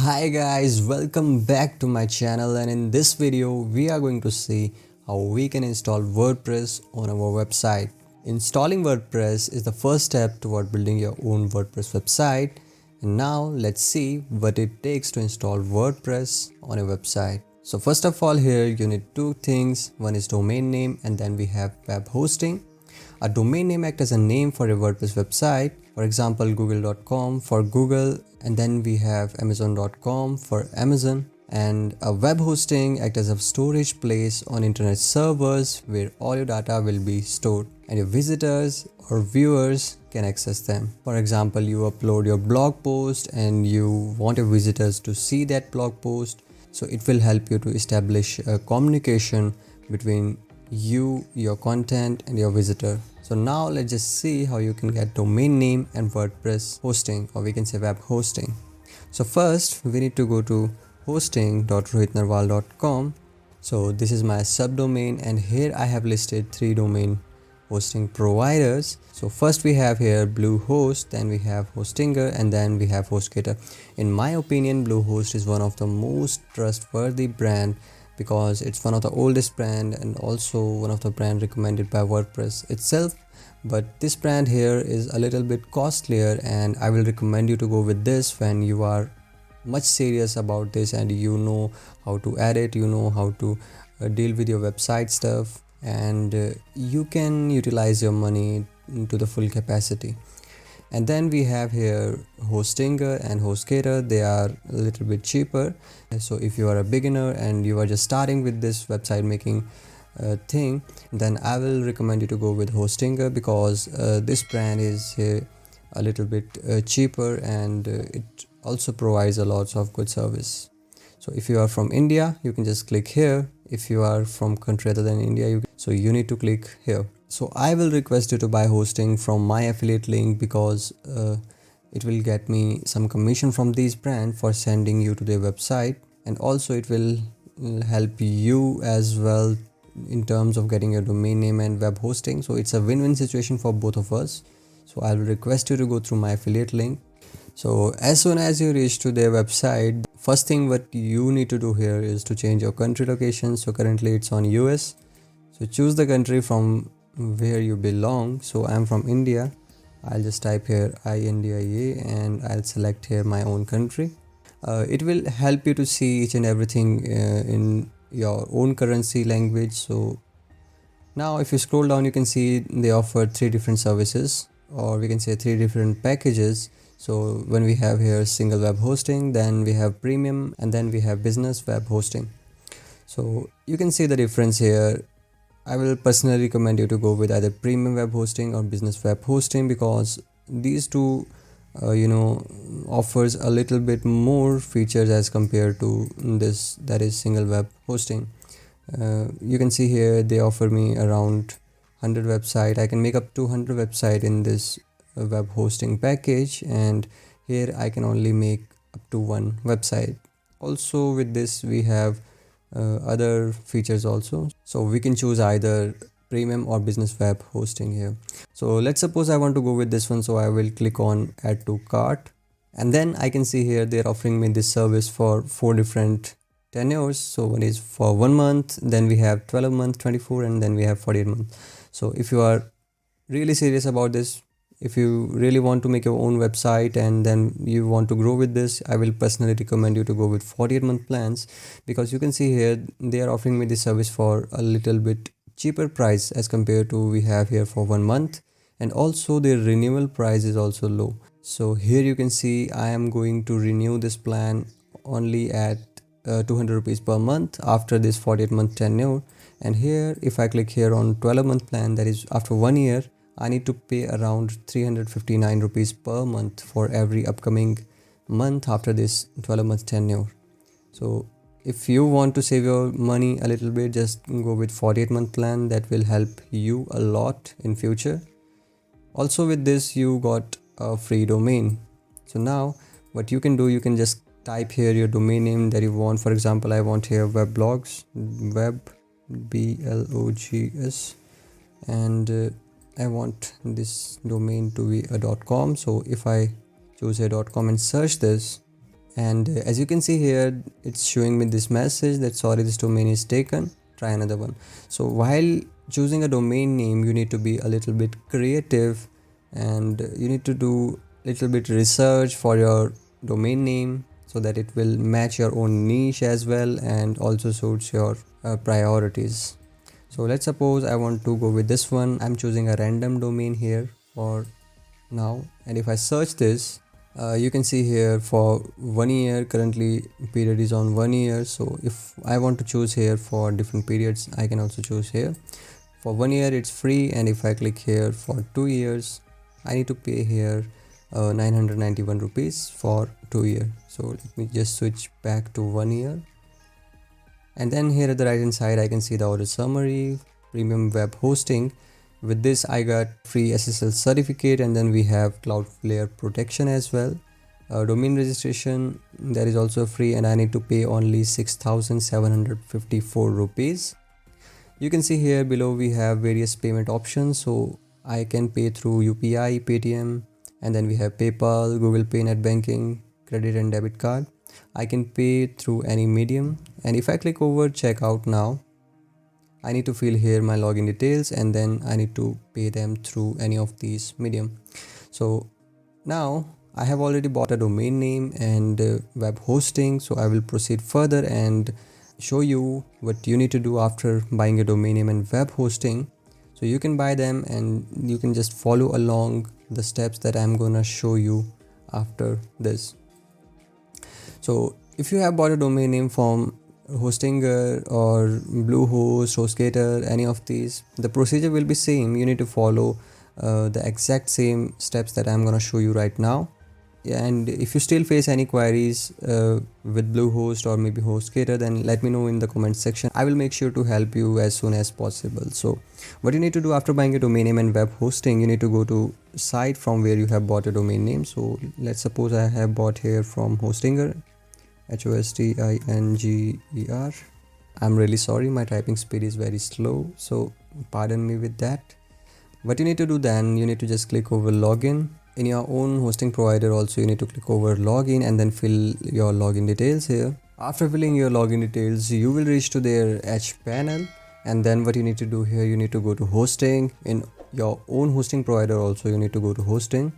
Hi guys, welcome back to my channel, and in this video we are going to see how we can install WordPress on our website. Installing WordPress is the first step toward building your own WordPress website, and now let's see what it takes to install WordPress on a website. So first of all, here you need two things. One is domain name, and then we have web hosting. A domain name acts as a name for a WordPress website, for example google.com for Google, and then we have amazon.com for Amazon. And a web hosting acts as a storage place on internet servers where all your data will be stored and your visitors or viewers can access them. For example, you upload your blog post and you want your visitors to see that blog post, so it will help you to establish a communication between you, your content, and your visitor. So now let's just see how you can get domain name and WordPress hosting, or we can say web hosting. So first we need to go to hosting.rohitnarwal.com. So this is my subdomain, and here I have listed 3 domain hosting providers. So first we have here Bluehost, then we have Hostinger, and then we have HostGator. In my opinion, Bluehost is one of the most trustworthy brand because it's one of the oldest brand and also one of the brand recommended by WordPress itself. But this brand here is a little bit costlier, and I will recommend you to go with this when you are much serious about this and you know how to edit, you know how to deal with your website stuff, and you can utilize your money to the full capacity. And then we have here Hostinger and HostGator. They are a little bit cheaper. So if you are a beginner and you are just starting with this website making thing, then I will recommend you to go with Hostinger because this brand is a little bit cheaper, and it also provides a lot of good service. So if you are from India, you can just click here. If you are from country other than India, so you need to click here. So I will request you to buy hosting from my affiliate link because it will get me some commission from these brands for sending you to their website, and also it will help you as well in terms of getting your domain name and web hosting. So it's a win-win situation for both of us. So I will request you to go through my affiliate link. So as soon as you reach to their website, first thing what you need to do here is to change your country location. So currently it's on US. So choose the country from where you belong. So I'm from India. I'll just type here INDIA and I'll select here my own country. It will help you to see each and everything in your own currency language. So now if you scroll down, you can see they offer 3 different services, or we can say 3 different packages. So when we have here single web hosting, then we have premium, and then we have business web hosting. So you can see the difference here. I will personally recommend you to go with either premium web hosting or business web hosting because these two offers a little bit more features as compared to this, that is single web hosting. You can see here they offer me around 100 website. I can make up 200 website in this web hosting package, and here I can only make up to 1 website. Also with this we have other features also, so we can choose either premium or business web hosting here. So let's suppose I want to go with this one, so I will click on add to cart, and then I can see here they're offering me this service for 4 different tenures. So one is for 1 month, then we have 12 month, 24, and then we have 48 month. So if you are really serious about this, if you really want to make your own website and then you want to grow with this, I will personally recommend you to go with 48-month plans, because you can see here they are offering me this service for a little bit cheaper price as compared to we have here for 1 month, and also their renewal price is also low. So here you can see I am going to renew this plan only at 200 rupees per month after this 48-month tenure. And here if I click here on 12-month plan, that is after 1 year, I need to pay around 359 rupees per month for every upcoming month after this 12-month tenure. So if you want to save your money a little bit, just go with 48-month plan. That will help you a lot in future. Also with this you got a free domain. So now what you can do, you can just type here your domain name that you want. For example, I want here weblogs, web blogs, and I want this domain to be a .com. So if I choose a .com and search this, and as you can see here, it's showing me this message that sorry, this domain is taken, try another one. So while choosing a domain name, you need to be a little bit creative, and you need to do little bit research for your domain name so that it will match your own niche as well and also suits your priorities. So let's suppose I want to go with this one. I'm choosing a random domain here for now, and if I search this, you can see here for 1 year, currently period is on 1 year. So if I want to choose here for different periods, I can also choose here. For 1 year it's free, and if I click here for 2 years, I need to pay here 991 rupees for 2 years. So let me just switch back to 1 year, and then here at the right hand side I can see the order summary, premium web hosting. With this I got free SSL certificate, and then we have Cloudflare protection as well. Domain registration, that is also free, and I need to pay only 6,754 rupees. You can see here below we have various payment options, so I can pay through UPI, Paytm, and then we have PayPal, Google Pay, net banking, credit and debit card. I can pay through any medium, and if I click over checkout now, I need to fill here my login details, and then I need to pay them through any of these medium. So now I have already bought a domain name and web hosting, so I will proceed further and show you what you need to do after buying a domain name and web hosting. So you can buy them and you can just follow along the steps that I'm gonna show you after this. So if you have bought a domain name from Hostinger or Bluehost, HostGator, any of these, the procedure will be same. You need to follow the exact same steps that I'm gonna show you right now. And if you still face any queries with Bluehost or maybe HostGator, then let me know in the comment section. I will make sure to help you as soon as possible. So what you need to do after buying a domain name and web hosting, you need to go to site from where you have bought a domain name. So let's suppose I have bought here from Hostinger, Hostinger. I'm really sorry, my typing speed is very slow, so pardon me with that. What you need to do then, you need to just click over login. In your own hosting provider also, you need to click over login and then fill your login details here. After filling your login details, you will reach to their H panel, and then what you need to do here, you need to go to hosting. In your own hosting provider also, you need to go to hosting,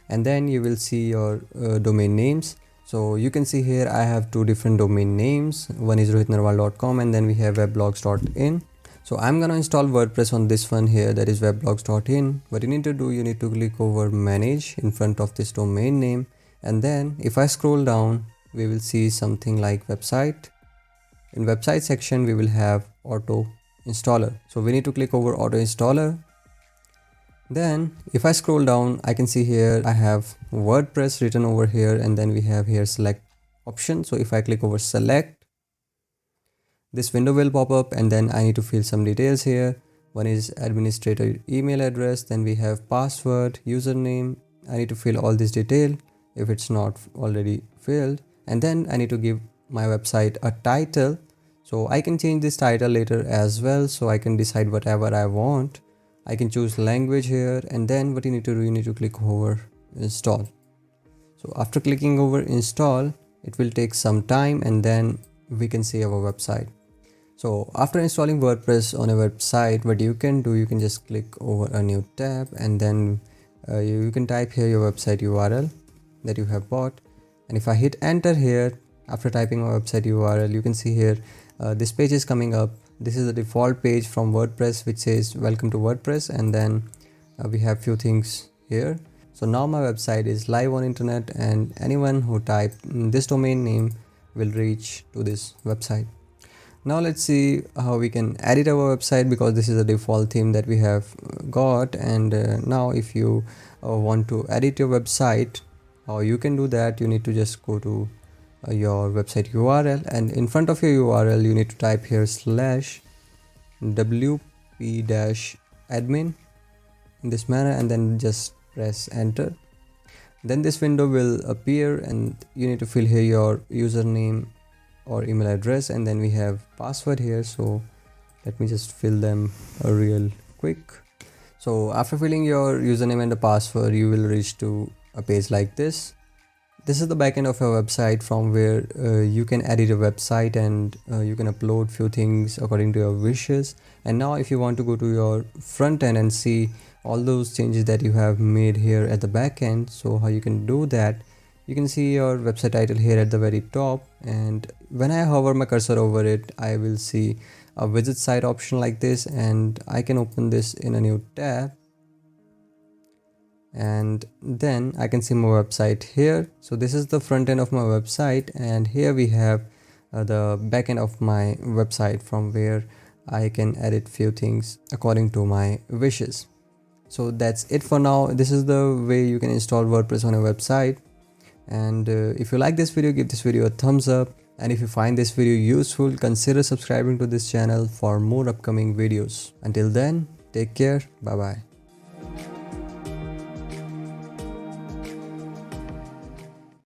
and then you will see your domain names. So you can see here I have two different domain names. One is rohitnarwal.com, and then we have weblogs.in. So I'm gonna install WordPress on this one here, that is weblogs.in. What you need to do, you need to click over manage in front of this domain name, and then if I scroll down, we will see something like website. In website section we will have auto installer, so we need to click over auto installer. Then if I scroll down, I can see here I have WordPress written over here, and then we have here select option. So if I click over select, this window will pop up, and then I need to fill some details here. One is administrator email address, then we have password, username. I need to fill all this detail if it's not already filled, and then I need to give my website a title. So I can change this title later as well, so I can decide whatever I want. I can choose language here, and then what you need to do, you need to click over install. So after clicking over install, it will take some time, and then we can see our website. So after installing WordPress on a website, what you can do, you can just click over a new tab, and then you can type here your website URL that you have bought. And if I hit enter here, after typing my website URL, you can see here this page is coming up. This is the default page from WordPress which says welcome to WordPress, and then we have few things here. So now my website is live on internet, and anyone who type this domain name will reach to this website. Now let's see how we can edit our website, because this is a default theme that we have got. And now if you want to edit your website, how you can do that, you need to just go to your website URL, and in front of your URL you need to type here /wp-admin in this manner, and then just press enter. Then this window will appear, and you need to fill here your username or email address, and then we have password here. So let me just fill them real quick. So after filling your username and the password, you will reach to a page like this. This is the backend of your website from where you can edit a website and you can upload few things according to your wishes. And now if you want to go to your front end and see all those changes that you have made here at the backend, so how you can do that, you can see your website title here at the very top, and when I hover my cursor over it, I will see a visit site option like this, and I can open this in a new tab, and then I can see my website here. So this is the front end of my website, and here we have the back end of my website from where I can edit few things according to my wishes. So that's it for now. This is the way you can install WordPress on a website. And if you like this video, give this video a thumbs up, and if you find this video useful, consider subscribing to this channel for more upcoming videos. Until then, take care. Bye bye.